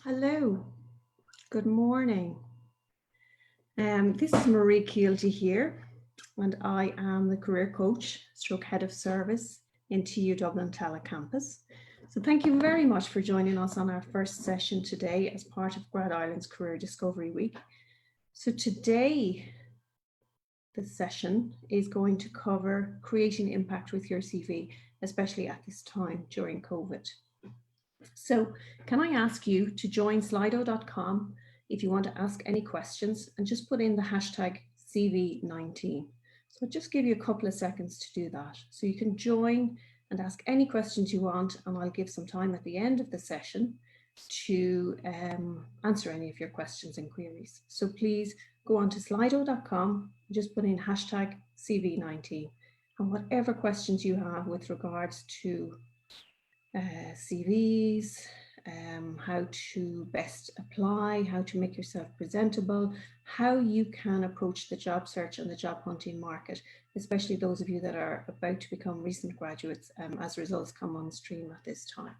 Hello, good morning. This is Marie Keelty here, and I am the career coach, stroke head of service in TU Dublin Telecampus. So thank you very much for joining us on our first session today as part of Grad Ireland's Career Discovery Week. So today, the session is going to cover creating impact with your CV, especially at this time during COVID. So can I ask you to join slido.com if you want to ask any questions and just put in the hashtag CV19. So I'll just give you a couple of seconds to do that. So you can join and ask any questions you want, and I'll give some time at the end of the session to answer any of your questions and queries. So please go on to slido.com, just put in hashtag CV19, and whatever questions you have with regards to CVs, how to best apply, how to make yourself presentable, how you can approach the job search and the job hunting market, especially those of you that are about to become recent graduates as results come on stream at this time.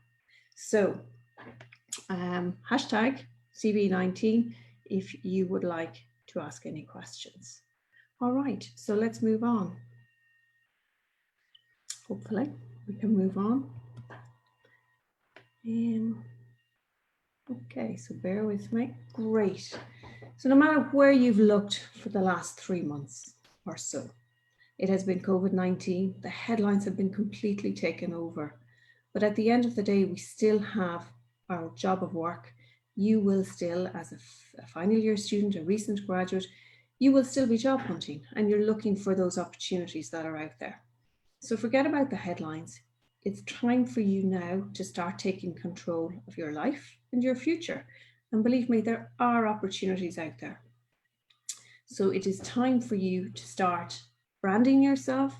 So hashtag CV19 if you would like to ask any questions. All right, so let's move on. Hopefully we can move on. Okay, so bear with me. Great. So no matter where you've looked for the last 3 months or so, it has been COVID-19. The headlines have been completely taken over. But at the end of the day, we still have our job of work. You will still, as a final year student, a recent graduate, you will still be job hunting and you're looking for those opportunities that are out there. So forget about the headlines. It's time for you now to start taking control of your life and your future. And believe me, there are opportunities out there. So it is time for you to start branding yourself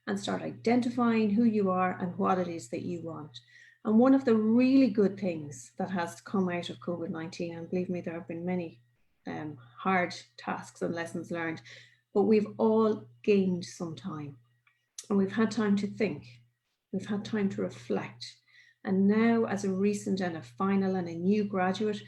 and start identifying who you are and what it is that you want. And one of the really good things that has come out of COVID-19, and believe me, there have been many hard tasks and lessons learned, but we've all gained some time and we've had time to think. We've had time to reflect. And now as a recent and a final and a new graduate,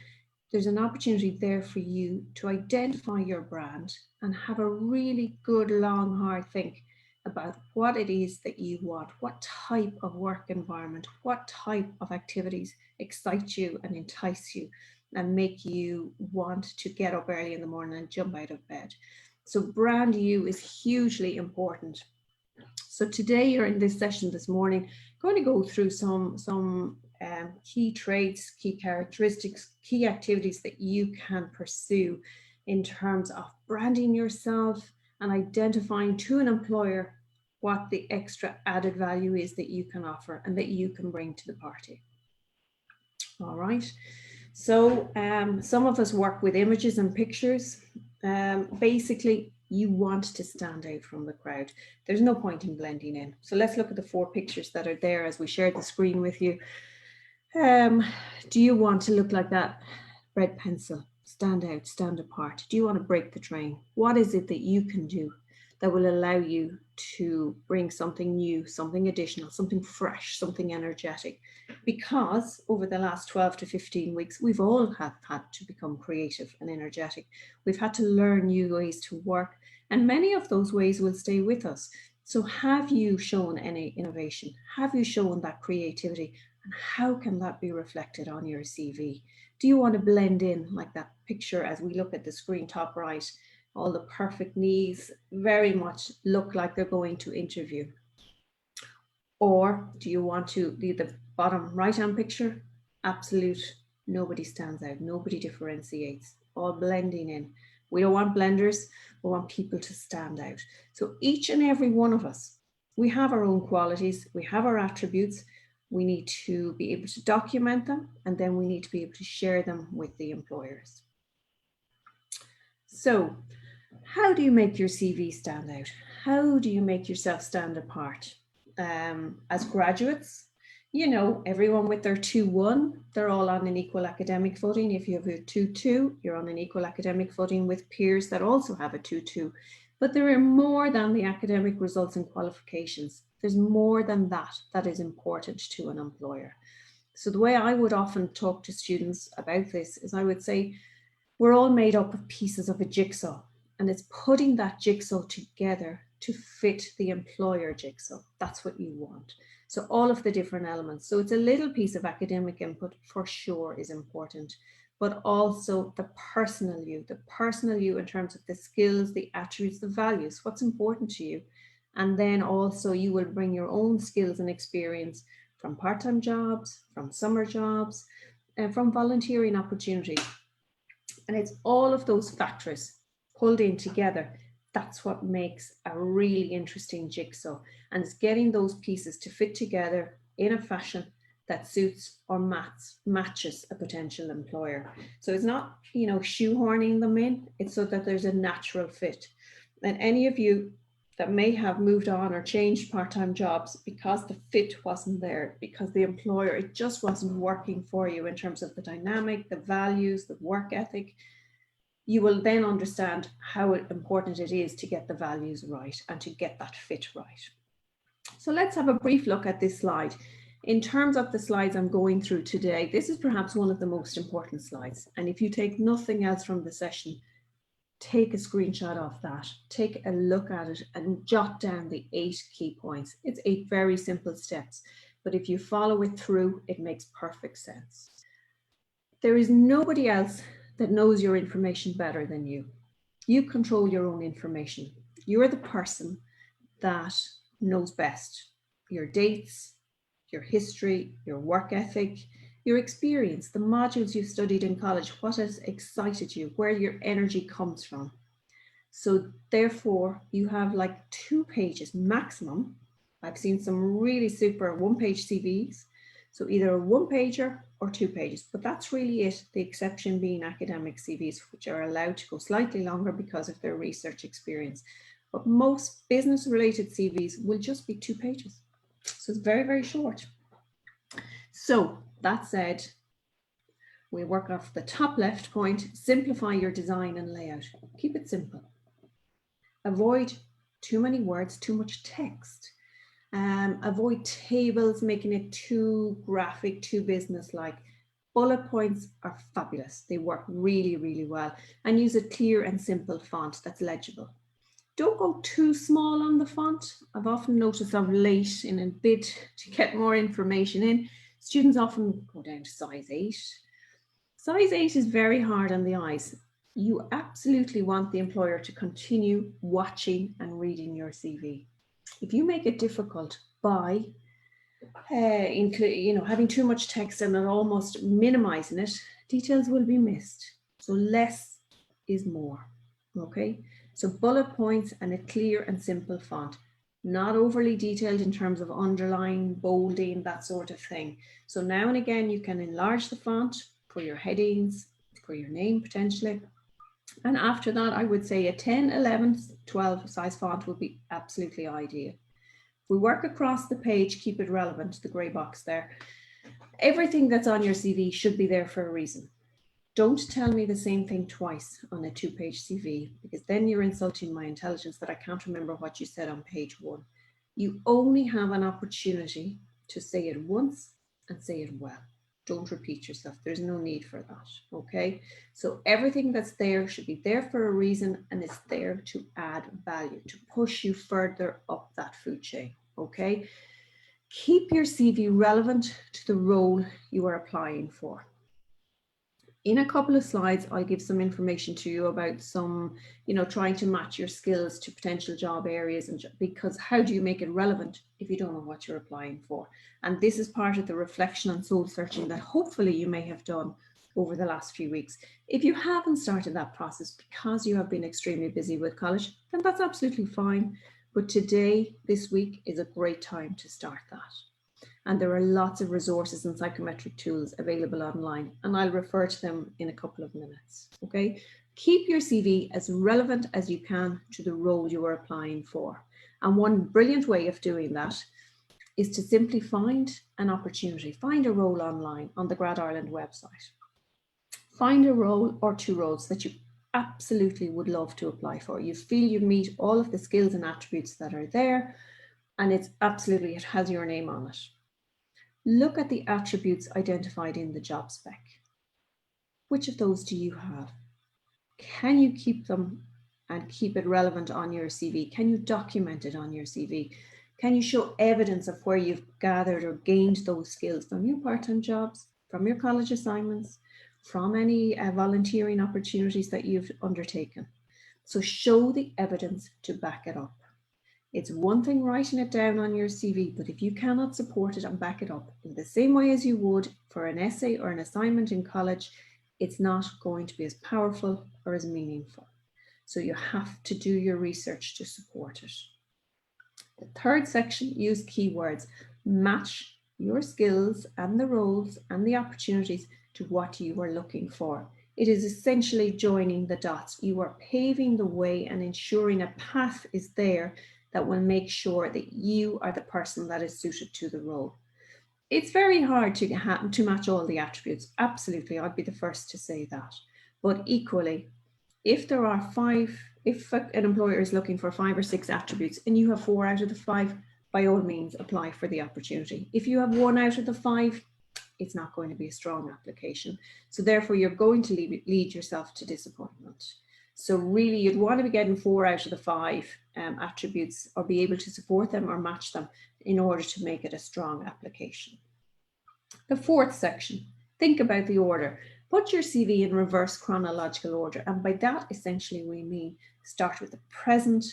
there's an opportunity there for you to identify your brand and have a really good, long, hard think about what it is that you want, what type of work environment, what type of activities excite you and entice you and make you want to get up early in the morning and jump out of bed. So brand you is hugely important. So today, or in this session this morning, going to go through some key traits, key characteristics, key activities that you can pursue in terms of branding yourself and identifying to an employer what the extra added value is that you can offer and that you can bring to the party. All right. So some of us work with images and pictures. Basically, you want to stand out from the crowd. There's no point in blending in. So let's look at the 4 pictures that are there as we share the screen with you. Do you want to look like that red pencil? Stand out, stand apart. Do you want to break the train? What is it that you can do that will allow you to bring something new, something additional, something fresh, something energetic? Because over the last 12 to 15 weeks, we've all had to become creative and energetic. We've had to learn new ways to work, and many of those ways will stay with us. So have you shown any innovation? Have you shown that creativity? And how can that be reflected on your CV? Do you want to blend in like that picture as we look at the screen top right? All the perfect knees very much look like they're going to interview. Or do you want to leave the bottom right-hand picture? Absolute, nobody stands out, nobody differentiates, all blending in. We don't want blenders, we want people to stand out. So each and every one of us, we have our own qualities, we have our attributes, we need to be able to document them, and then we need to be able to share them with the employers. So how do you make your CV stand out? How do you make yourself stand apart? As graduates, you know, everyone with their 2-1, they're all on an equal academic footing. If you have a 2-2, you're on an equal academic footing with peers that also have a 2-2. But there are more than the academic results and qualifications. There's more than that that is important to an employer. So the way I would often talk to students about this is I would say, we're all made up of pieces of a jigsaw, and it's putting that jigsaw together to fit the employer jigsaw. That's what you want. So all of the different elements. So it's a little piece of academic input for sure is important, but also the personal you in terms of the skills, the attributes, the values, what's important to you. And then also you will bring your own skills and experience from part-time jobs, from summer jobs, and from volunteering opportunities. And it's all of those factors pulled in together. That's what makes a really interesting jigsaw. And it's getting those pieces to fit together in a fashion that suits or matches a potential employer. So it's not, shoehorning them in, it's so that there's a natural fit. And any of you that may have moved on or changed part-time jobs because the fit wasn't there, because the employer, it just wasn't working for you in terms of the dynamic, the values, the work ethic, you will then understand how important it is to get the values right and to get that fit right. So let's have a brief look at this slide. In terms of the slides I'm going through today, this is perhaps one of the most important slides. And if you take nothing else from the session, take a screenshot of that, take a look at it and jot down the 8 key points. It's 8 very simple steps, but if you follow it through, it makes perfect sense. There is nobody else that knows your information better than you. You control your own information. You're the person that knows best. Your dates, your history, your work ethic, your experience, the modules you've studied in college, what has excited you, where your energy comes from. So therefore, you have like 2 pages maximum. I've seen some really super 1-page CVs. So either a 1-pager or 2 pages, but that's really it. The exception being academic CVs, which are allowed to go slightly longer because of their research experience. But most business related CVs will just be 2 pages. So it's very, very short. So that said, we work off the top left point, simplify your design and layout. Keep it simple. Avoid too many words, too much text. Avoid tables, making it too graphic, too business-like. Bullet points are fabulous. They work really, really well. And use a clear and simple font that's legible. Don't go too small on the font. I've often noticed of late in a bid to get more information in, students often go down to size 8. Size 8 is very hard on the eyes. You absolutely want the employer to continue watching and reading your CV. If you make it difficult by having too much text and almost minimizing it, details will be missed. So less is more, okay? So bullet points and a clear and simple font, not overly detailed in terms of underline, bolding, that sort of thing. So now and again, you can enlarge the font for your headings, for your name potentially. And after that, I would say a 10, 11, 12 size font would be absolutely ideal. If we work across the page, keep it relevant, the gray box there. Everything that's on your CV should be there for a reason. Don't tell me the same thing twice on a 2-page CV, because then you're insulting my intelligence that I can't remember what you said on page 1. You only have an opportunity to say it once and say it well. Don't repeat yourself. There's no need for that, okay? So everything that's there should be there for a reason, and it's there to add value, to push you further up that food chain, okay? Keep your CV relevant to the role you are applying for. In a couple of slides, I'll give some information to you about some, trying to match your skills to potential job areas, and because how do you make it relevant if you don't know what you're applying for? And this is part of the reflection and soul searching that hopefully you may have done over the last few weeks. If you haven't started that process because you have been extremely busy with college, then that's absolutely fine. But today, this week, is a great time to start that. And there are lots of resources and psychometric tools available online, and I'll refer to them in a couple of minutes, okay? Keep your CV as relevant as you can to the role you are applying for. And one brilliant way of doing that is to simply find an opportunity, find a role online on the Grad Ireland website. Find a role or 2 roles that you absolutely would love to apply for. You feel you meet all of the skills and attributes that are there, and it has your name on it. look at the attributes identified in the job spec. Which of those do you have? Can you keep them and keep it relevant on your CV? Can you document it on your CV? Can you show evidence of where you've gathered or gained those skills from your part-time jobs, from your college assignments, from any volunteering opportunities that you've undertaken? So show the evidence to back it up. It's one thing writing it down on your CV, but if you cannot support it and back it up in the same way as you would for an essay or an assignment in college, it's not going to be as powerful or as meaningful. So you have to do your research to support it. The third section, use keywords. Match your skills and the roles and the opportunities to what you are looking for. It is essentially joining the dots. You are paving the way and ensuring a path is there that will make sure that you are the person that is suited to the role. It's very hard to match all the attributes. Absolutely, I'd be the first to say that. But equally, if there are if an employer is looking for 5 or 6 attributes and you have 4 out of the 5, by all means, apply for the opportunity. If you have 1 out of the 5, it's not going to be a strong application. So therefore, you're going to lead yourself to disappointment. So really, you'd want to be getting 4 out of the 5 attributes, or be able to support them or match them in order to make it a strong application. The fourth section, think about the order. Put your CV in reverse chronological order. And by that, essentially, we mean start with the present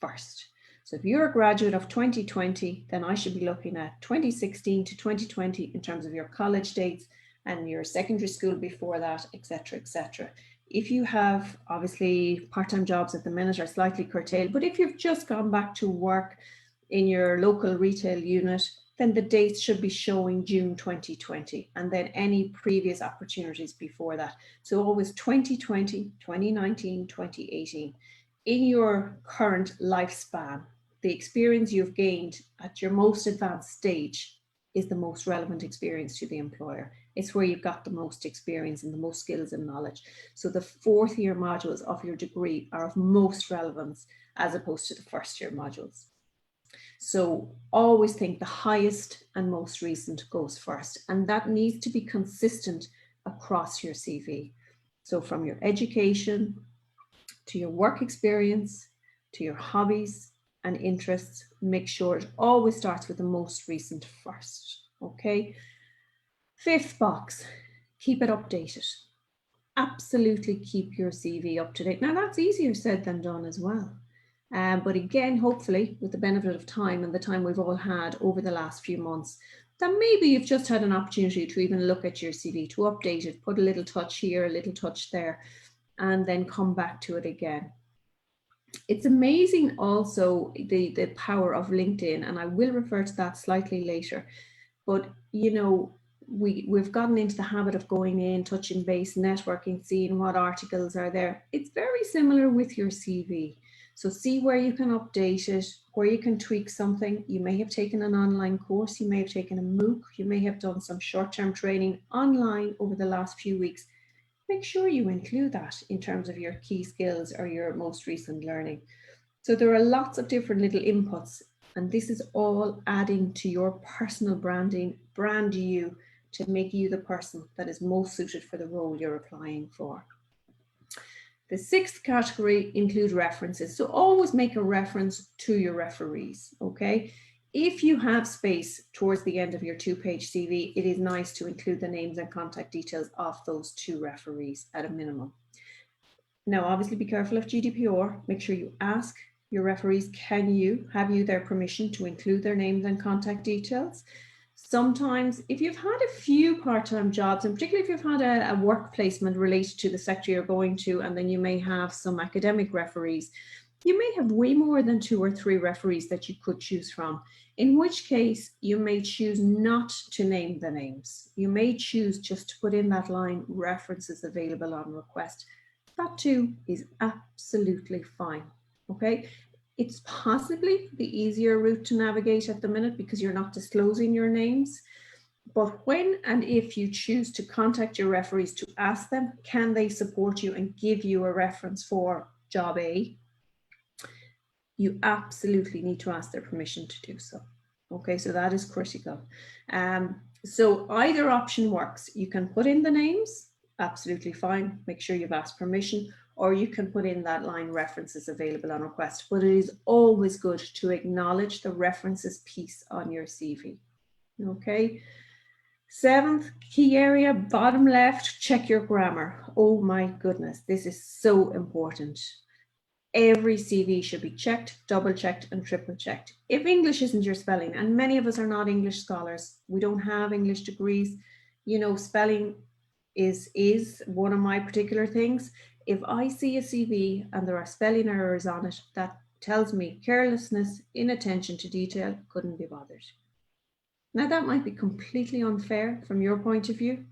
first. So if you're a graduate of 2020, then I should be looking at 2016 to 2020 in terms of your college dates and your secondary school before that, etc., etc. If you have, obviously, part-time jobs at the minute are slightly curtailed, but if you've just gone back to work in your local retail unit, then the dates should be showing June 2020 and then any previous opportunities before that. So always 2020, 2019, 2018. In your current lifespan, the experience you've gained at your most advanced stage is the most relevant experience to the employer. It's where you've got the most experience and the most skills and knowledge. So the 4th year modules of your degree are of most relevance as opposed to the 1st year modules. So always think the highest and most recent goes first, and that needs to be consistent across your CV. So from your education to your work experience to your hobbies and interests, make sure it always starts with the most recent first. Okay. 5th box, keep it updated. Absolutely keep your CV up to date. Now that's easier said than done as well. But again, hopefully, with the benefit of time and the time we've all had over the last few months, that maybe you've just had an opportunity to even look at your CV, to update it, put a little touch here, a little touch there, and then come back to it again. It's amazing also the power of LinkedIn, and I will refer to that slightly later. But, you know, we've gotten into the habit of going in, touching base, networking, seeing what articles are there. It's very similar with your CV. So see where you can update it, where you can tweak something. You may have taken an online course, you may have taken a MOOC, you may have done some short-term training online over the last few weeks. Make sure you include that in terms of your key skills or your most recent learning. So there are lots of different little inputs, and this is all adding to your personal branding, brand you, to make you the person that is most suited for the role you're applying for. The 6th category include references. So always make a reference to your referees, okay? If you have space towards the end of your 2-page CV, it is nice to include the names and contact details of those 2 referees at a minimum. Now, obviously be careful of GDPR. Make sure you ask your referees, have you their permission to include their names and contact details? Sometimes, if you've had a few part-time jobs, and particularly if you've had a work placement related to the sector you're going to, and then you may have some academic referees, you may have way more than 2 or 3 referees that you could choose from, in which case you may choose not to name the names. You may choose just to put in that line, references available on request. That too is absolutely fine, okay? It's possibly the easier route to navigate at the minute because you're not disclosing your names. But when and if you choose to contact your referees to ask them, can they support you and give you a reference for job A, you absolutely need to ask their permission to do so. Okay, so that is critical. So either option works. You can put in the names, absolutely fine. Make sure you've asked permission, or you can put in that line references available on request. But it is always good to acknowledge the references piece on your CV. Okay. Seventh key area, bottom left, check your grammar. Oh my goodness, this is so important. Every CV should be checked, double checked, and triple checked. If English isn't your spelling, and many of us are not English scholars, we don't have English degrees, you know, spelling is one of my particular things. If I see a CV and there are spelling errors on it, that tells me carelessness, inattention to detail, couldn't be bothered. Now that might be completely unfair from your point of view,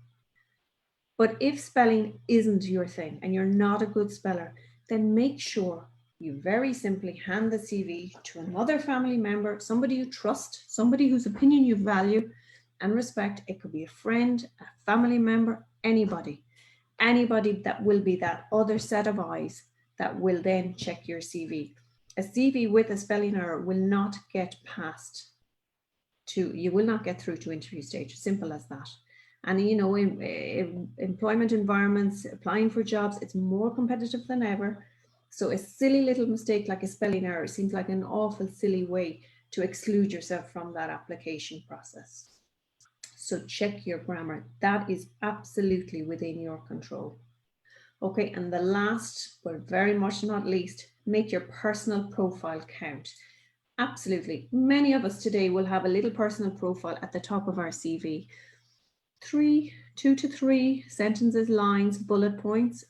but if spelling isn't your thing and you're not a good speller, then make sure you very simply hand the CV to another family member, somebody you trust, somebody whose opinion you value and respect. It could be a friend, a family member, anybody that will be that other set of eyes that will then check your CV. A CV with a spelling error will not get you will not get through to interview stage, simple as that. And you know, in employment environments, applying for jobs, it's more competitive than ever. So a silly little mistake like a spelling error seems like an awful silly way to exclude yourself from that application process. So check your grammar. That is absolutely within your control. Okay, and the last, but very much not least, make your personal profile count. Absolutely. Many of us today will have a little personal profile at the top of our CV. 2 to 3 sentences, lines, bullet points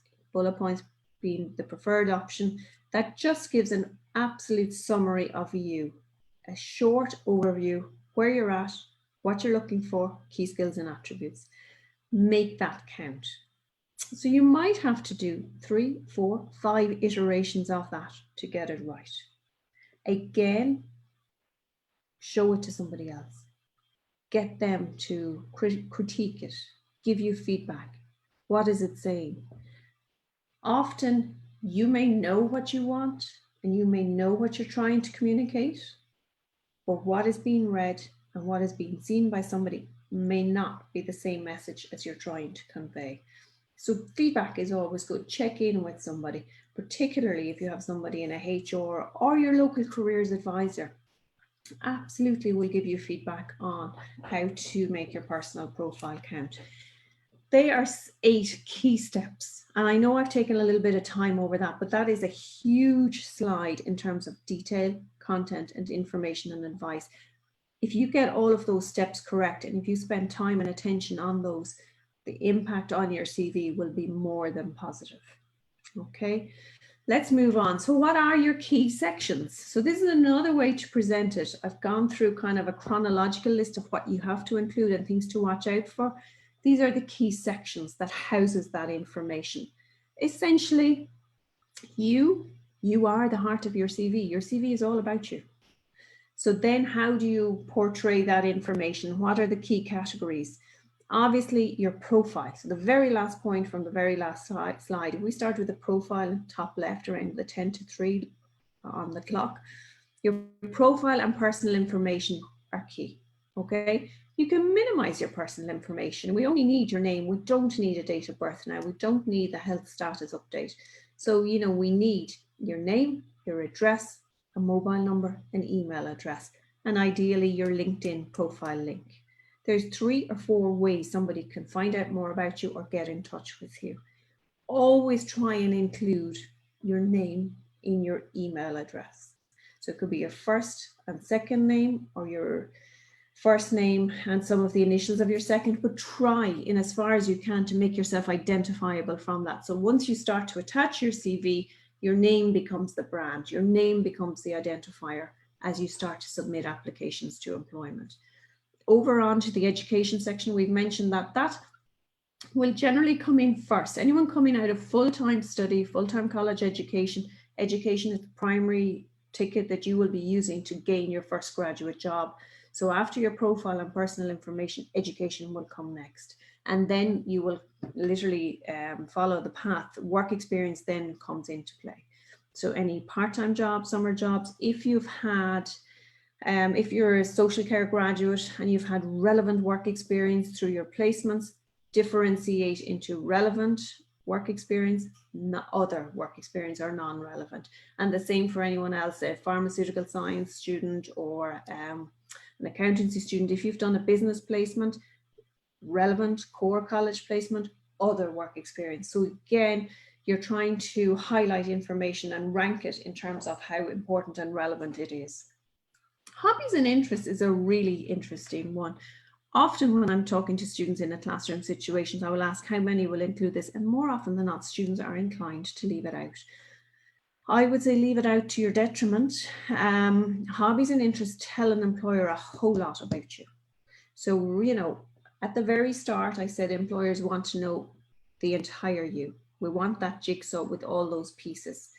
being the preferred option. That just gives an absolute summary of you, a short overview, where you're at, what you're looking for, key skills and attributes. Make that count. So you might have to do 3, 4, 5 iterations of that to get it right. Again, show it to somebody else. Get them to critique it, give you feedback. What is it saying? Often you may know what you want and you may know what you're trying to communicate, but what is being read and what is being seen by somebody may not be the same message as you're trying to convey. So feedback is always good. Check in with somebody, particularly if you have somebody in a HR or your local careers advisor. Absolutely will give you feedback on how to make your personal profile count. They are 8 key steps. And I know I've taken a little bit of time over that, but that is a huge slide in terms of detail, content, and information and advice. If you get all of those steps correct, and if you spend time and attention on those, the impact on your CV will be more than positive. Okay. Let's move on. So what are your key sections? So this is another way to present it. I've gone through kind of a chronological list of what you have to include and things to watch out for. These are the key sections that houses that information. Essentially, you are the heart of your CV. Your CV is all about you. So then how do you portray that information? What are the key categories? Obviously, your profile. So the very last point from the very last slide, if we start with the profile, top left around the 10 to 3 on the clock, your profile and personal information are key, okay? You can minimize your personal information. We only need your name. We don't need a date of birth now. We don't need the health status update. So, you know, we need your name, your address, a mobile number, an email address, and ideally your LinkedIn profile link. There's 3 or 4 ways somebody can find out more about you or get in touch with you. Always try and include your name in your email address. So it could be your first and second name, or your first name and some of the initials of your second, but try in as far as you can to make yourself identifiable from that. So once you start to attach your CV, your name becomes the brand, your name becomes the identifier as you start to submit applications to employment. Over on to the education section, we've mentioned that will generally come in first. Anyone coming out of full-time study, full-time college education is the primary ticket that you will be using to gain your first graduate job. So after your profile and personal information, education will come next. And then you will literally follow the path. Work experience then comes into play. So any part-time jobs, summer jobs, if you've had If you're a social care graduate and you've had relevant work experience through your placements, differentiate into relevant work experience, not other work experience, or non-relevant. And the same for anyone else, a pharmaceutical science student or an accountancy student. If you've done a business placement, relevant core college placement, other work experience. So again, you're trying to highlight information and rank it in terms of how important and relevant it is. Hobbies and interests is a really interesting one. Often when I'm talking to students in a classroom situations, I will ask how many will include this, and more often than not, students are inclined to leave it out. I would say leave it out to your detriment. Hobbies and interests tell an employer a whole lot about you. So, you know, at the very start, I said employers want to know the entire you. We want that jigsaw with all those pieces.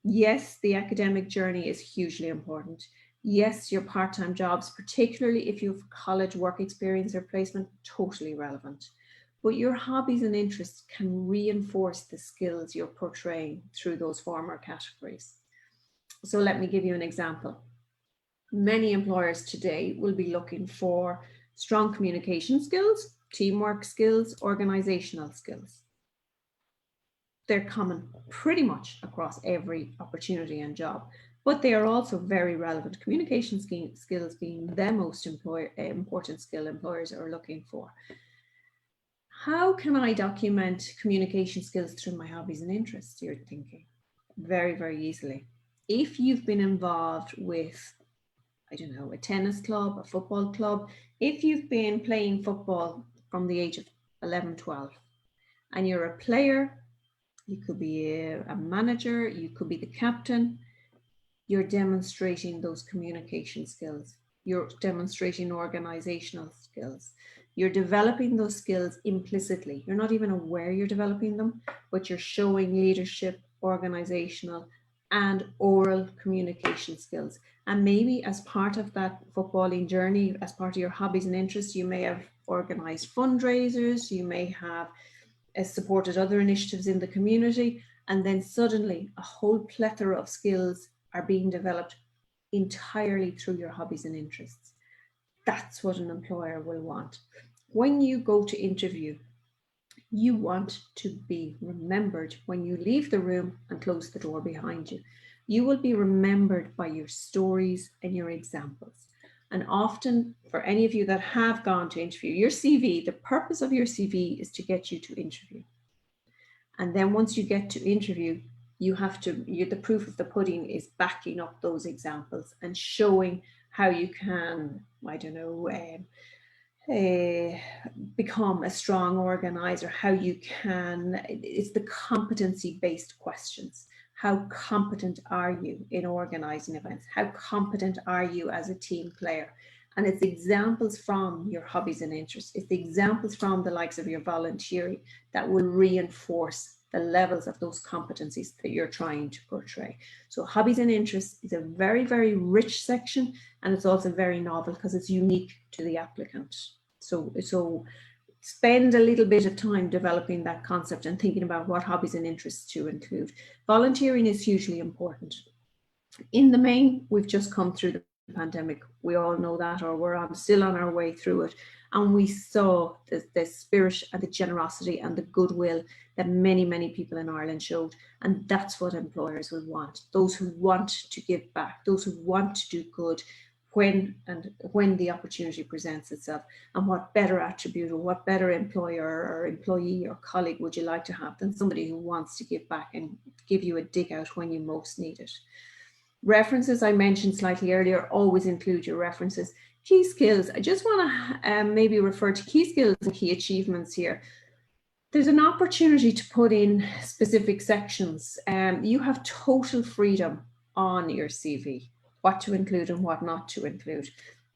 Yes, the academic journey is hugely important. Yes, your part-time jobs, particularly if you have college work experience or placement, totally relevant. But your hobbies and interests can reinforce the skills you're portraying through those former categories. So let me give you an example. Many employers today will be looking for strong communication skills, teamwork skills, organizational skills. They're common pretty much across every opportunity and job, but they are also very relevant. Communication skills being the most important skill employers are looking for. How can I document communication skills through my hobbies and interests, you're thinking? Very, very easily. If you've been involved with, I don't know, a tennis club, a football club, if you've been playing football from the age of 11, 12, and you're a player, you could be a manager, you could be the captain, you're demonstrating those communication skills. You're demonstrating organizational skills. You're developing those skills implicitly. You're not even aware you're developing them, but you're showing leadership, organizational, and oral communication skills. And maybe as part of that footballing journey, as part of your hobbies and interests, you may have organized fundraisers, you may have supported other initiatives in the community, and then suddenly a whole plethora of skills are being developed entirely through your hobbies and interests. That's what an employer will want. When you go to interview, you want to be remembered when you leave the room and close the door behind you. You will be remembered by your stories and your examples. And often, for any of you that have gone to interview, your CV, the purpose of your CV is to get you to interview. And then once you get to interview, the proof of the pudding is backing up those examples and showing how you can, I don't know, become a strong organizer, how you can, it's the competency-based questions. How competent are you in organizing events? How competent are you as a team player? And it's examples from your hobbies and interests. It's the examples from the likes of your volunteering that will reinforce the levels of those competencies that you're trying to portray. So hobbies and interests is a very, very rich section, and it's also very novel because it's unique to the applicant. So spend a little bit of time developing that concept and thinking about what hobbies and interests to include. Volunteering is hugely important. In the main, we've just come through the pandemic. We all know that, or we're still on our way through it. And we saw the spirit and the generosity and the goodwill that many, many people in Ireland showed. And that's what employers will want. Those who want to give back, those who want to do good when the opportunity presents itself. And what better attribute or what better employer or employee or colleague would you like to have than somebody who wants to give back and give you a dig out when you most need it. References I mentioned slightly earlier, always include your references. Key skills, I just want to maybe refer to key skills and key achievements here. There's an opportunity to put in specific sections. You have total freedom on your CV, what to include and what not to include.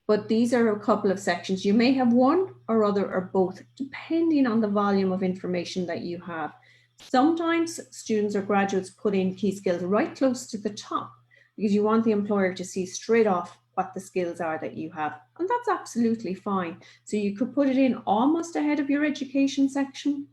But these are a couple of sections. You may have one or other or both, depending on the volume of information that you have. Sometimes students or graduates put in key skills right close to the top, because you want the employer to see straight off what the skills are that you have. And that's absolutely fine. So you could put it in almost ahead of your education section.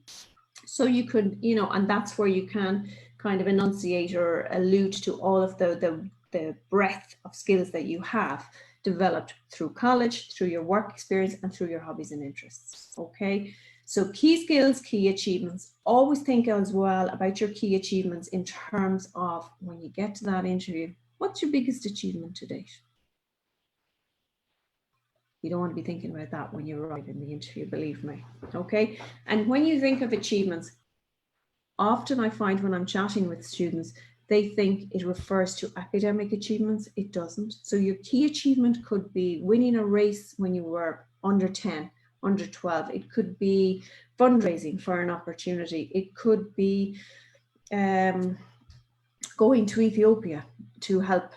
So you could, and that's where you can kind of enunciate or allude to all of the breadth of skills that you have. developed through college, through your work experience, and through your hobbies and interests. Okay, so key skills, key achievements. Always think as well about your key achievements in terms of when you get to that interview, what's your biggest achievement to date? You don't want to be thinking about that when you arrive in the interview, believe me. Okay, and when you think of achievements, often I find when I'm chatting with students, they think it refers to academic achievements. It doesn't. So your key achievement could be winning a race when you were under 10, under 12. It could be fundraising for an opportunity. It could be going to Ethiopia to help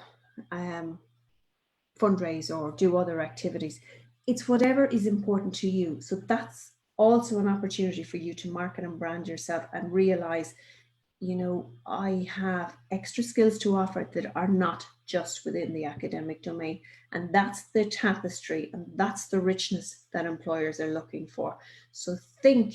fundraise or do other activities. It's whatever is important to you. So that's also an opportunity for you to market and brand yourself and realize, you know, I have extra skills to offer that are not just within the academic domain. And that's the tapestry and that's the richness that employers are looking for. So think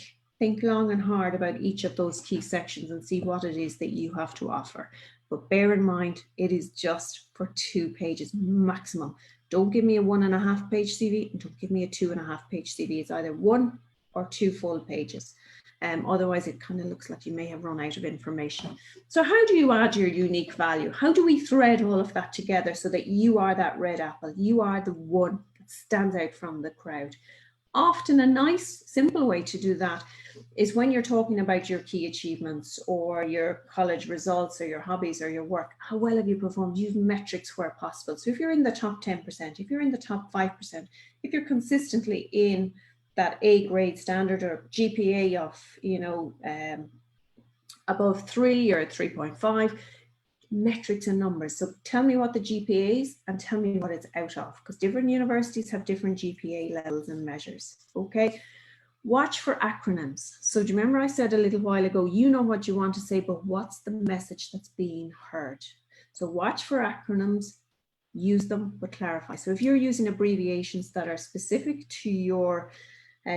long and hard about each of those key sections and see what it is that you have to offer. But bear in mind, it is just for 2 pages maximum. Don't give me a 1.5 page CV and don't give me a 2.5 page CV. It's either 1 or 2 full pages. Otherwise, it kind of looks like you may have run out of information. So how do you add your unique value? How do we thread all of that together so that you are that red apple? You are the one that stands out from the crowd. Often a nice, simple way to do that is when you're talking about your key achievements or your college results or your hobbies or your work, how well have you performed? Use metrics where possible. So if you're in the top 10%, if you're in the top 5%, if you're consistently in that A grade standard or GPA of, you know, above 3 or 3.5, metrics and numbers. So tell me what the GPA is and tell me what it's out of, because different universities have different GPA levels and measures. Okay. Watch for acronyms. So do you remember I said a little while ago, you know what you want to say, but what's the message that's being heard? So watch for acronyms, use them, but clarify. So if you're using abbreviations that are specific to your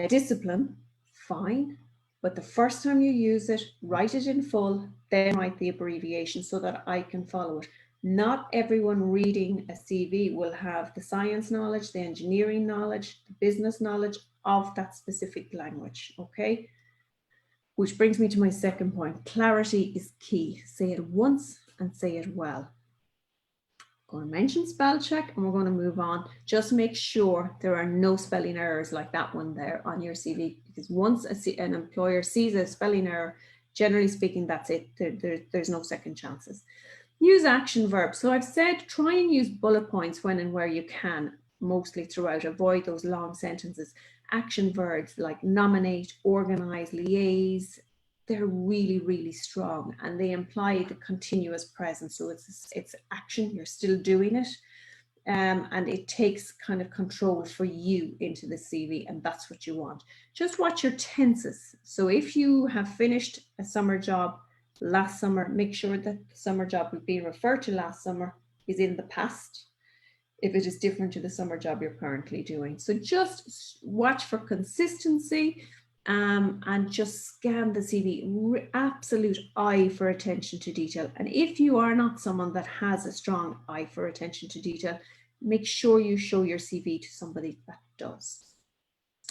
discipline, fine. But the first time you use it, write it in full, then write the abbreviation so that I can follow it. Not everyone reading a CV will have the science knowledge, the engineering knowledge, the business knowledge of that specific language, okay? Which brings me to my second point. Clarity is key. Say it once and say it well. I'm going to mention Spellcheck and we're going to move on. Just make sure there are no spelling errors like that one there on your CV, because once an employer sees a spelling error, generally speaking, that's it. There's no second chances. Use action verbs. So I've said try and use bullet points when and where you can, mostly throughout. Avoid those long sentences. Action verbs like nominate, organize, liaise, they're really, really strong and they imply the continuous presence. So it's action, you're still doing it. And it takes kind of control for you into the CV, and that's what you want. Just watch your tenses. So if you have finished a summer job last summer, make sure that the summer job being referred to last summer is in the past, if it is different to the summer job you're currently doing. So just watch for consistency and just scan the CV, absolute eye for attention to detail. And if you are not someone that has a strong eye for attention to detail, make sure you show your CV to somebody that does.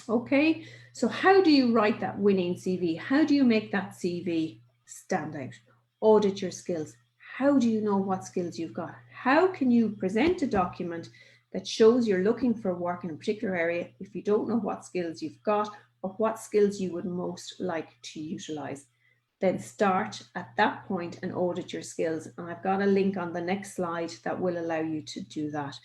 Okay, so how do you write that winning CV? How do you make that CV stand out? Audit your skills. How do you know what skills you've got? How can you present a document that shows you're looking for work in a particular area if you don't know what skills you've got or what skills you would most like to utilize? Then start at that point and audit your skills. And I've got a link on the next slide that will allow you to do that.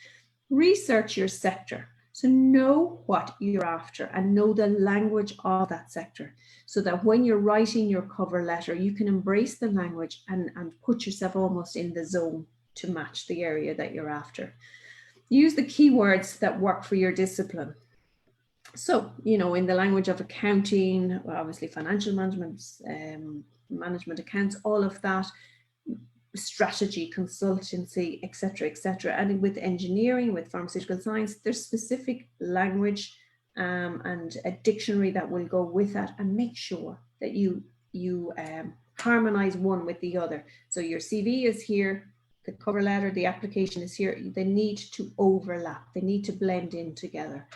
Research your sector. So know what you're after and know the language of that sector, so that when you're writing your cover letter, you can embrace the language and put yourself almost in the zone to match the area that you're after. Use the keywords that work for your discipline. So, you know, in the language of accounting, obviously financial management, management accounts, all of that, strategy, consultancy, etc., etc. And with engineering, with pharmaceutical science, there's specific language and a dictionary that will go with that, and make sure that you harmonize one with the other. So your CV is here, the cover letter, the application is here. They need to overlap. They need to blend in together.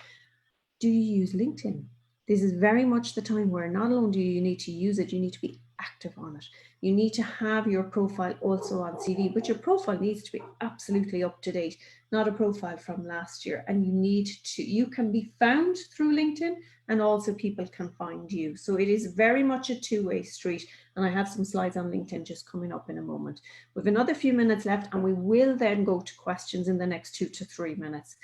Do you use LinkedIn? This is very much the time where not only do you need to use it, you need to be active on it. You need to have your profile also on CV, but your profile needs to be absolutely up to date, not a profile from last year. And you can be found through LinkedIn, and also people can find you. So it is very much a two-way street. And I have some slides on LinkedIn just coming up in a moment. We have another few minutes left, and we will then go to questions in the next 2 to 3 minutes.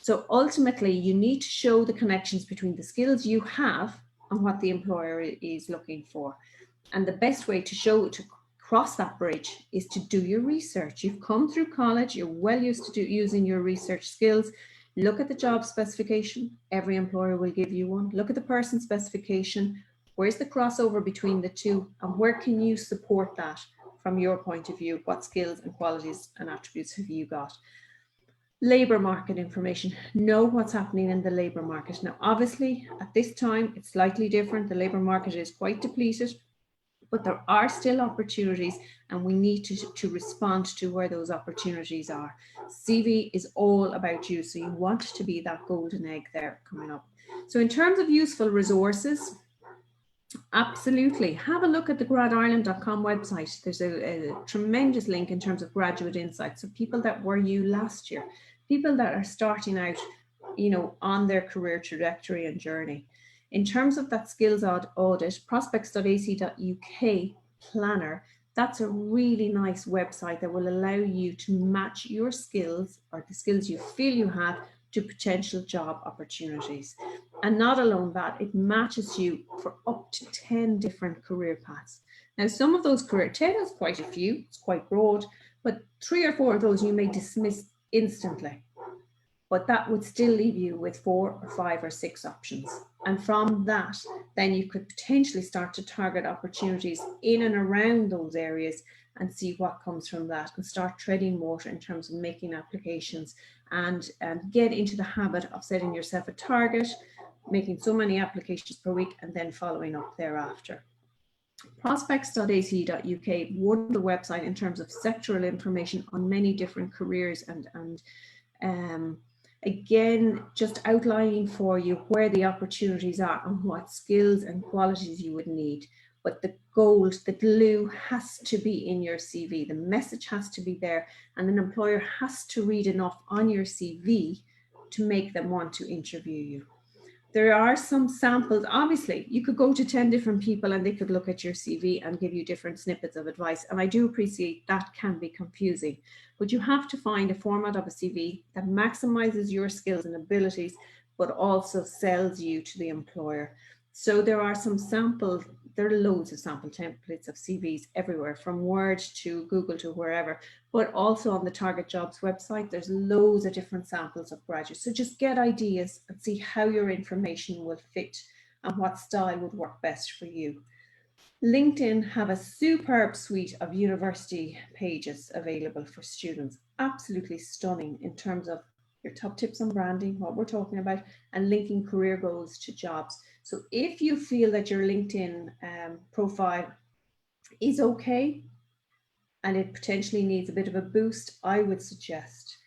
So ultimately, you need to show the connections between the skills you have and what the employer is looking for. And the best way to cross that bridge is to do your research. You've come through college, you're well used to using your research skills. Look at the job specification. Every employer will give you one. Look at the person specification. Where's the crossover between the two, and where can you support that from your point of view? What skills and qualities and attributes have you got? Labour market information. Know what's happening in the labour market. Now, obviously, at this time, it's slightly different. The labour market is quite depleted, but there are still opportunities, and we need to respond to where those opportunities are. CV is all about you, so you want to be that golden egg there coming up. So in terms of useful resources, absolutely. Have a look at the gradireland.com website. There's a tremendous link in terms of graduate insights. So people that were you last year, people that are starting out, on their career trajectory and journey. In terms of that skills audit, prospects.ac.uk planner, that's a really nice website that will allow you to match your skills, or the skills you feel you have, to potential job opportunities. And not alone that, it matches you for up to 10 different career paths. Now, some of those 10 is quite a few, it's quite broad, but 3 or 4 of those you may dismiss instantly. But that would still leave you with 4 or 5 or 6 options. And from that, then you could potentially start to target opportunities in and around those areas and see what comes from that, and start treading water in terms of making applications, and get into the habit of setting yourself a target, making so many applications per week, and then following up thereafter. Prospects.ac.uk, wonderful website in terms of sectoral information on many different careers, and again, just outlining for you where the opportunities are and what skills and qualities you would need. But the gold, the glue has to be in your CV. The message has to be there, and an employer has to read enough on your CV to make them want to interview you. There are some samples. Obviously, you could go to 10 different people and they could look at your CV and give you different snippets of advice. And I do appreciate that can be confusing, but you have to find a format of a CV that maximizes your skills and abilities, but also sells you to the employer. So there are some samples. There are loads of sample templates of CVs everywhere, from Word to Google to wherever, but also on the Target Jobs website, there's loads of different samples of graduates. So just get ideas and see how your information will fit and what style would work best for you. LinkedIn have a superb suite of university pages available for students. Absolutely stunning in terms of your top tips on branding, what we're talking about, and linking career goals to jobs. So if you feel that your LinkedIn profile is okay and it potentially needs a bit of a boost, I would suggest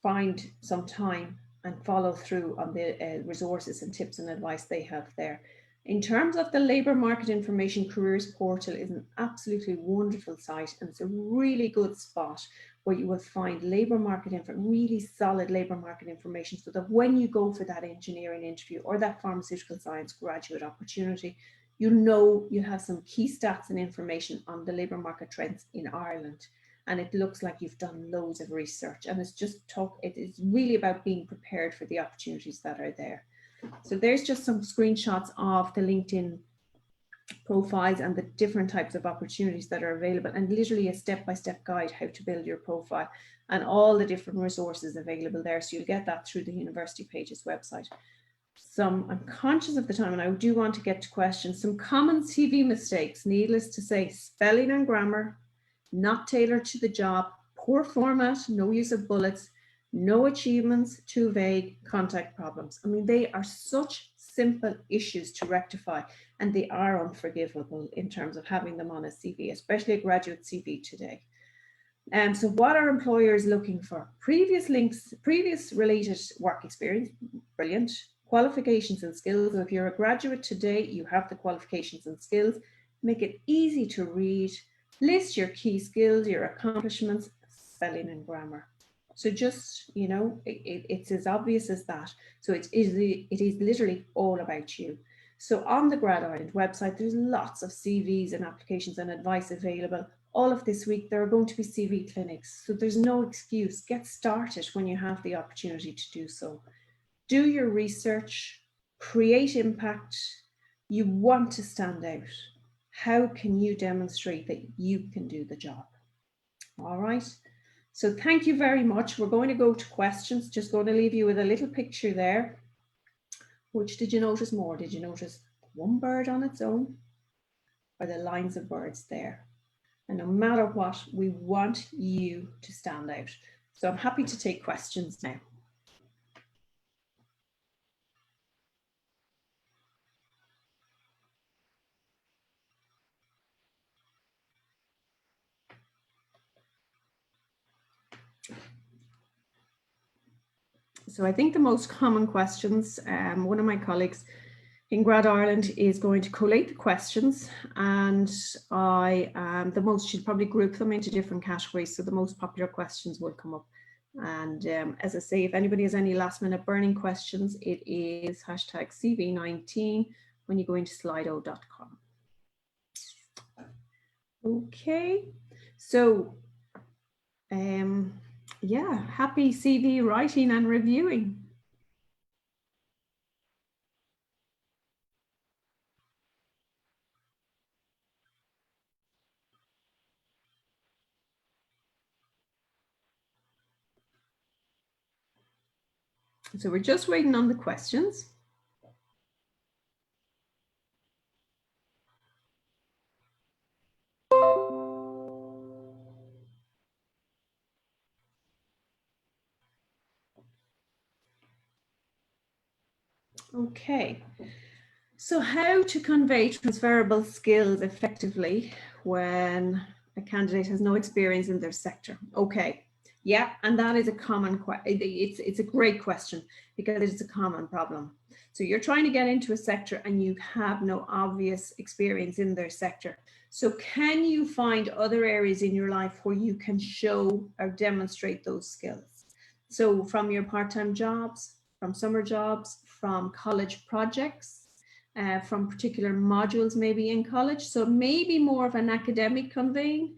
find some time and follow through on the resources and tips and advice they have there. In terms of the labour market information, careers portal is an absolutely wonderful site, and it's a really good spot where you will find labour market really solid labour market information, so that when you go for that engineering interview or that pharmaceutical science graduate opportunity, you have some key stats and information on the labour market trends in Ireland. And it looks like you've done loads of research, and it is really about being prepared for the opportunities that are there. So there's just some screenshots of the LinkedIn profiles and the different types of opportunities that are available, and literally a step-by-step guide how to build your profile, and all the different resources available there. So you'll get that through the University Pages website. I'm conscious of the time and I do want to get to questions. Some common CV mistakes, needless to say: spelling and grammar, not tailored to the job, poor format, no use of bullets, no achievements, too vague, contact problems. I mean, they are such simple issues to rectify, and they are unforgivable in terms of having them on a CV, especially a graduate CV today. So what are employers looking for? Previous links, previous related work experience, brilliant. Qualifications and skills. So if you're a graduate today, you have the qualifications and skills. Make it easy to read. List your key skills, your accomplishments, spelling and grammar. So just, you know, it's as obvious as that. So it is literally all about you. So on the Grad Ireland website, there's lots of CVs and applications and advice available. All of this week, there are going to be CV clinics. So there's no excuse. Get started when you have the opportunity to do so. Do your research, create impact. You want to stand out. How can you demonstrate that you can do the job? All right. So thank you very much. We're going to go to questions. Just going to leave you with a little picture there. Which did you notice more? Did you notice one bird on its own or the lines of birds there? And no matter what, we want you to stand out. So I'm happy to take questions now. So I think the most common questions, one of my colleagues in Grad Ireland is going to collate the questions, and she'll probably group them into different categories. So the most popular questions will come up. And as I say, if anybody has any last minute burning questions, it is hashtag CV19 when you go into slido.com. Okay, so yeah, happy CV writing and reviewing. So we're just waiting on the questions. Okay, so how to convey transferable skills effectively when a candidate has no experience in their sector? Okay, yeah, and that is a common it's a great question because it's a common problem. So you're trying to get into a sector and you have no obvious experience in their sector. So can you find other areas in your life where you can show or demonstrate those skills? So from your part-time jobs, from summer jobs, from college projects, from particular modules maybe in college. So maybe more of an academic conveying.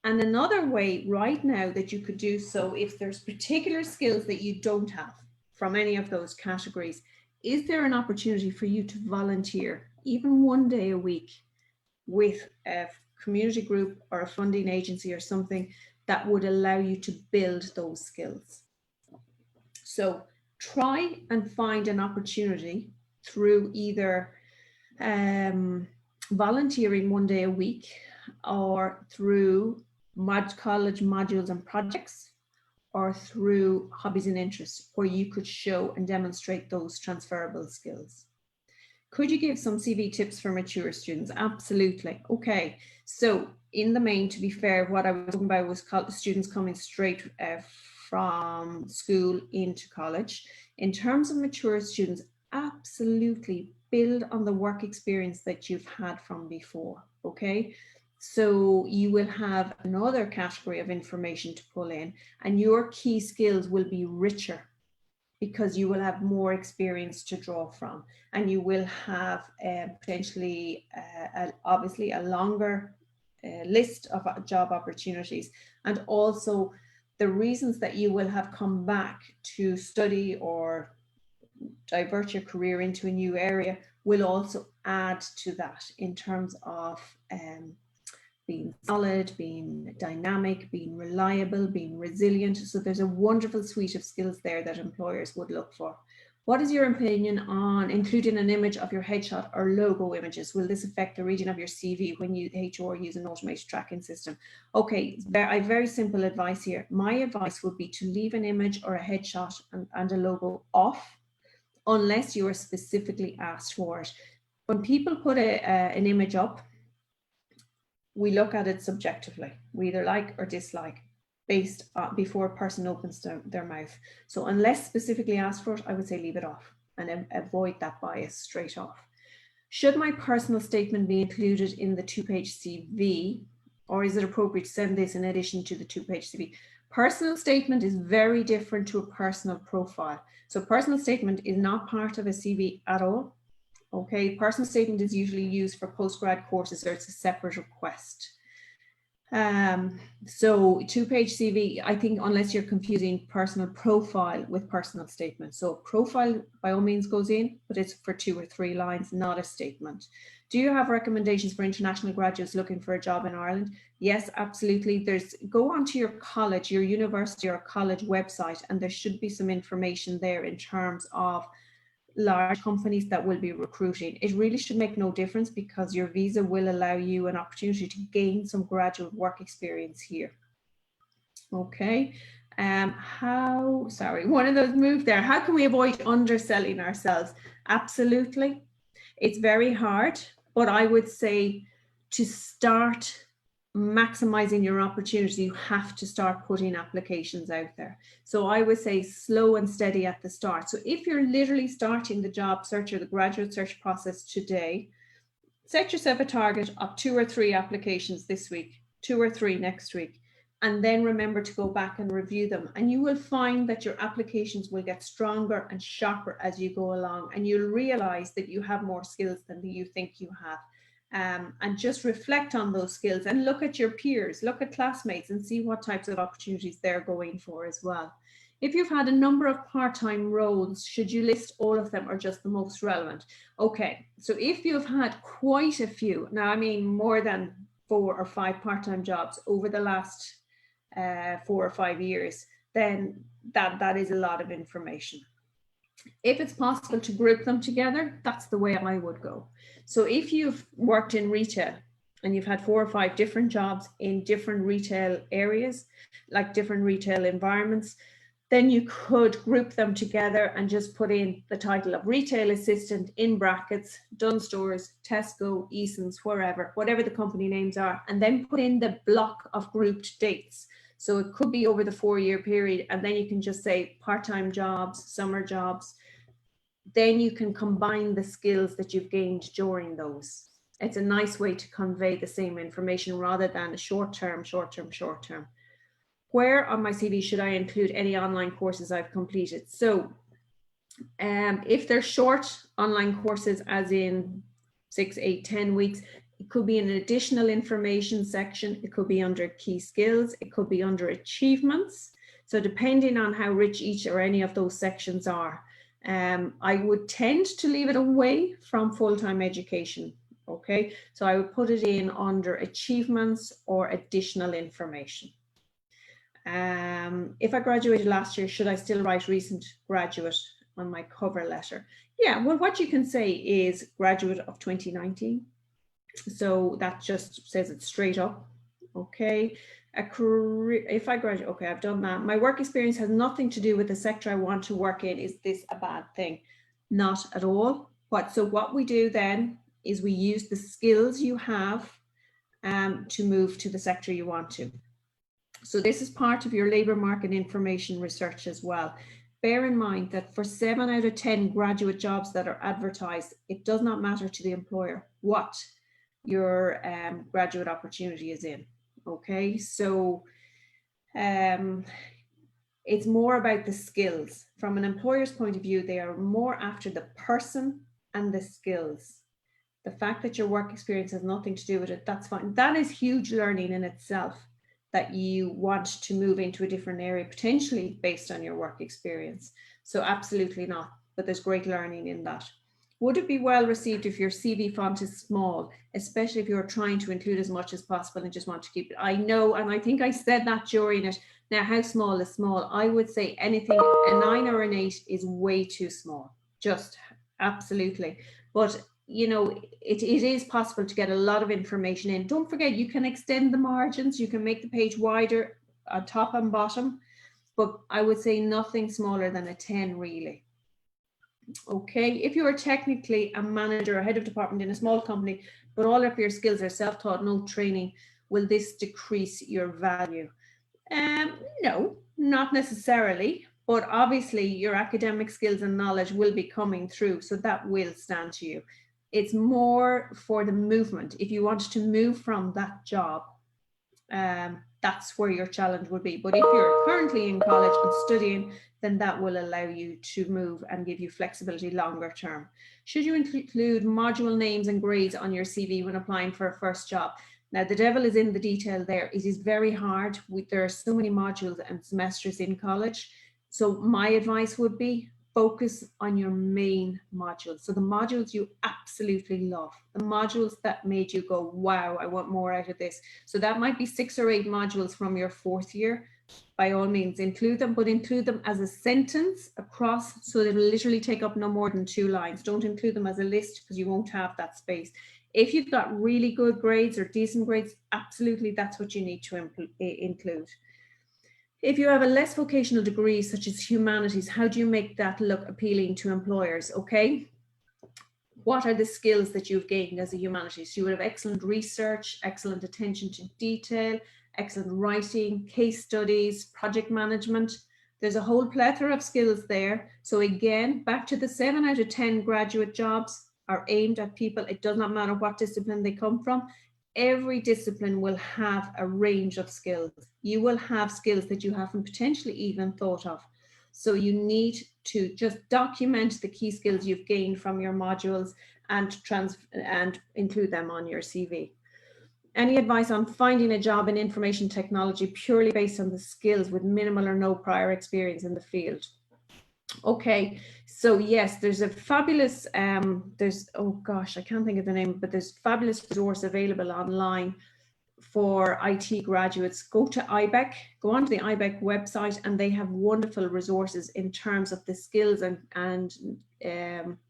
And another way right now that you could do so, if there's particular skills that you don't have from any of those categories, is there an opportunity for you to volunteer even one day a week with a community group or a funding agency or something that would allow you to build those skills? So try and find an opportunity through either volunteering one day a week or through college modules and projects or through hobbies and interests where you could show and demonstrate those transferable skills. Could you give some CV tips for mature students? Absolutely. Okay. So in the main, to be fair, what I was talking about was students coming straight from school into college. In terms of mature students, absolutely build on the work experience that you've had from before. Okay. So you will have another category of information to pull in, and your key skills will be richer because you will have more experience to draw from, and you will have potentially, obviously, a longer list of job opportunities, and also the reasons that you will have come back to study or divert your career into a new area will also add to that in terms of being solid, being dynamic, being reliable, being resilient. So there's a wonderful suite of skills there that employers would look for. What is your opinion on including an image of your headshot or logo images? Will this affect the reading of your CV when you HR use an automated tracking system? Okay, I have very simple advice here. My advice would be to leave an image or a headshot and a logo off unless you are specifically asked for it. When people put an image up, we look at it subjectively. We either like or dislike. based before a person opens their mouth. So unless specifically asked for it, I would say leave it off and avoid that bias straight off. Should my personal statement be included in the 2-page CV, or is it appropriate to send this in addition to the 2-page CV? Personal statement is very different to a personal profile. So personal statement is not part of a CV at all. Okay, personal statement is usually used for postgrad courses, or it's a separate request. So 2-page CV, I think, unless you're confusing personal profile with personal statement. So profile by all means goes in, but it's for 2 or 3 lines, not a statement. Do you have recommendations for international graduates looking for a job in Ireland? Yes, absolutely. Go onto your college, your university or college website, and there should be some information there in terms of large companies that will be recruiting. It really should make no difference because your visa will allow you an opportunity to gain some graduate work experience here. Okay. One of those moved there. How can we avoid underselling ourselves? Absolutely. It's very hard, but I would say to start maximizing your opportunity, you have to start putting applications out there. So I would say slow and steady at the start. So if you're literally starting the job search or the graduate search process today, set yourself a target of 2 or 3 applications this week, 2 or 3 next week, and then remember to go back and review them. And you will find that your applications will get stronger and sharper as you go along, and you'll realize that you have more skills than you think you have. And just reflect on those skills and look at your peers, look at classmates and see what types of opportunities they're going for as well. If you've had a number of part-time roles, should you list all of them or just the most relevant? Okay, so if you've had quite a few, now I mean more than 4 or 5 part-time jobs over the last 4 or 5 years, then that is a lot of information. If it's possible to group them together, that's the way I would go. So if you've worked in retail and you've had 4 or 5 different jobs in different retail areas, like different retail environments, then you could group them together and just put in the title of retail assistant in brackets, Dunnes Stores, Tesco, Eason's, whatever the company names are, and then put in the block of grouped dates. So it could be over the 4-year period, and then you can just say part-time jobs, summer jobs. Then you can combine the skills that you've gained during those. It's a nice way to convey the same information rather than a short-term. Where on my CV should I include any online courses I've completed? So if they're short online courses, as in 6, 8, 10 weeks, it could be an additional information section. It could be under key skills. It could be under achievements. So depending on how rich each or any of those sections are, I would tend to leave it away from full-time education. Okay, so I would put it in under achievements or additional information. If I graduated last year, should I still write recent graduate on my cover letter? Yeah, well, what you can say is graduate of 2019. So that just says it straight up. Okay, a career, if I graduate, okay, I've done that. My work experience has nothing to do with the sector I want to work in. Is this a bad thing? Not at all. So what we do then is we use the skills you have to move to the sector you want to. So this is part of your labour market information research as well. Bear in mind that for 7 out of 10 graduate jobs that are advertised, it does not matter to the employer what your graduate opportunity is in. Okay, so it's more about the skills. From an employer's point of view, they are more after the person and the skills. The fact that your work experience has nothing to do with it, that's fine. That is huge learning in itself, that you want to move into a different area, potentially based on your work experience. So absolutely not, but there's great learning in that. Would it be well received if your CV font is small, especially if you're trying to include as much as possible and just want to keep it? I know, and I think I said that during it. Now, how small is small? I would say anything, a 9 or an 8 is way too small, just absolutely. But you know, it is possible to get a lot of information in. Don't forget, you can extend the margins, you can make the page wider on top and bottom, but I would say nothing smaller than a 10 really. Okay, if you are technically a manager or head of department in a small company, but all of your skills are self-taught, no training, will this decrease your value? No, not necessarily, but obviously your academic skills and knowledge will be coming through, so that will stand to you. It's more for the movement. If you want to move from that job, that's where your challenge would be. But if you're currently in college and studying, then that will allow you to move and give you flexibility longer term. Should you include module names and grades on your CV when applying for a first job? Now, the devil is in the detail there. It is very hard. There are so many modules and semesters in college. So my advice would be focus on your main modules. So the modules you absolutely love, the modules that made you go, wow, I want more out of this. So that might be 6 or 8 modules from your 4th year. By all means, include them, but include them as a sentence across, so it'll literally take up no more than 2 lines. Don't include them as a list because you won't have that space. If you've got really good grades or decent grades, absolutely that's what you need to include. If you have a less vocational degree, such as humanities, how do you make that look appealing to employers? Okay. What are the skills that you've gained as a humanities? You would have excellent research, excellent attention to detail, excellent writing, case studies, project management. There's a whole plethora of skills there. So again, back to the 7 out of 10 graduate jobs are aimed at people. It does not matter what discipline they come from. Every discipline will have a range of skills. You will have skills that you haven't potentially even thought of. So you need to just document the key skills you've gained from your modules and include them on your CV. Any advice on finding a job in information technology purely based on the skills with minimal or no prior experience in the field? Okay, so yes, there's a fabulous, oh gosh, I can't think of the name, but there's fabulous resource available online for IT graduates. Go to IBEC, go onto the IBEC website, and they have wonderful resources in terms of the skills and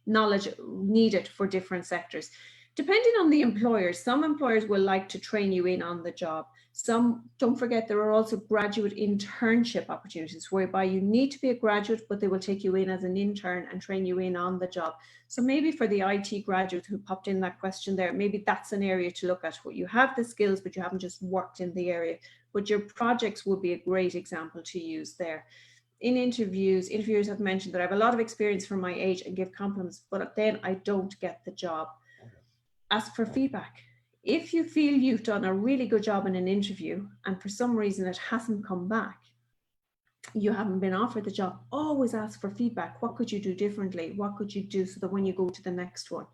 knowledge needed for different sectors. Depending on the employers, some employers will like to train you in on the job. Some, don't forget, there are also graduate internship opportunities whereby you need to be a graduate, but they will take you in as an intern and train you in on the job. So maybe for the IT graduate who popped in that question there, maybe that's an area to look at where you have the skills, but you haven't just worked in the area. But your projects would be a great example to use there. In interviews, interviewers have mentioned that I have a lot of experience for my age and give compliments, but then I don't get the job. Ask for feedback. If you feel you've done a really good job in an interview and for some reason it hasn't come back, you haven't been offered the job, always ask for feedback. What could you do differently? What could you do so that when you go to the next one?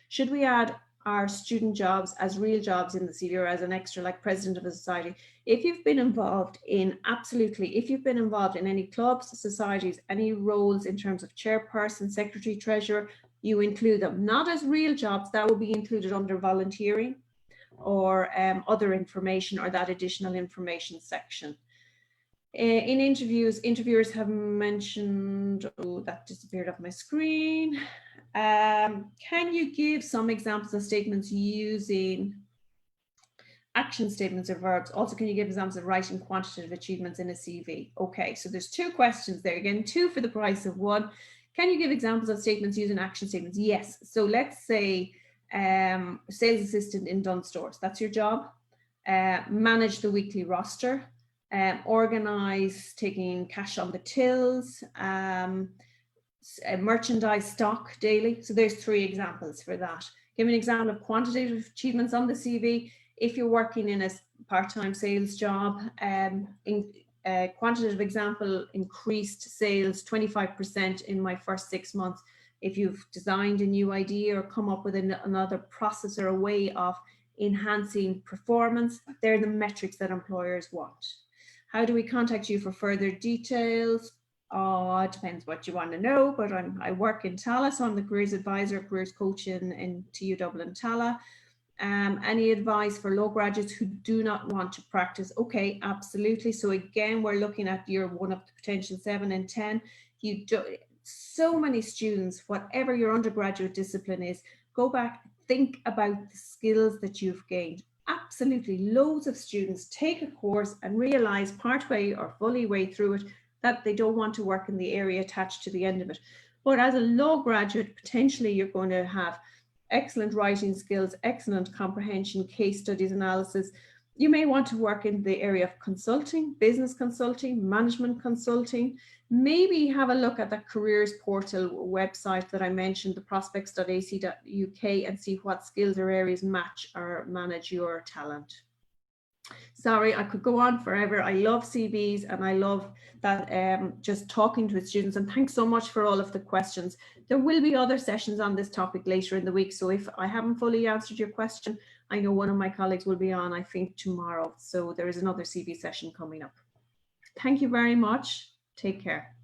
Should we add our student jobs as real jobs in the CV or as an extra, like president of a society? If you've been involved in, absolutely, if you've been involved in any clubs, societies, any roles in terms of chairperson, secretary, treasurer, you include them. Not as real jobs, that will be included under volunteering or other information or that additional information section. In interviews, interviewers have mentioned, oh, that disappeared off my screen. Can you give some examples of statements using action statements or verbs? Also, can you give examples of writing quantitative achievements in a CV? Okay, so there's 2 questions there. Again, 2 for the price of 1. Can you give examples of statements using action statements? Yes. So let's say sales assistant in Dunn Stores. That's your job. Manage the weekly roster. Organize taking cash on the tills. Merchandise stock daily. So there's 3 examples for that. Give me an example of quantitative achievements on the CV. If you're working in a part-time sales job, quantitative example, increased sales 25% in my first 6 months. If you've designed a new idea or come up with another process or a way of enhancing performance, they're the metrics that employers want. How do we contact you for further details? It depends what you want to know, but I work in Tala, so I'm the careers advisor, careers coach in TU Dublin Tala. Any advice for low graduates who do not want to practice? Okay, absolutely. So again, we're looking at year 1 of the potential 7 and 10. So many students, whatever your undergraduate discipline is, go back, think about the skills that you've gained. Absolutely, loads of students take a course and realize partway or fully way through it that they don't want to work in the area attached to the end of it. But as a law graduate, potentially you're going to have excellent writing skills, excellent comprehension, case studies, analysis. You may want to work in the area of consulting, business consulting, management consulting. Maybe have a look at the careers portal website that I mentioned, the prospects.ac.uk, and see what skills or areas match or manage your talent. Sorry, I could go on forever. I love CVs and I love that just talking to students, and thanks so much for all of the questions. There will be other sessions on this topic later in the week, so if I haven't fully answered your question, I know one of my colleagues will be on, I think, tomorrow. So there is another CV session coming up. Thank you very much. Take care.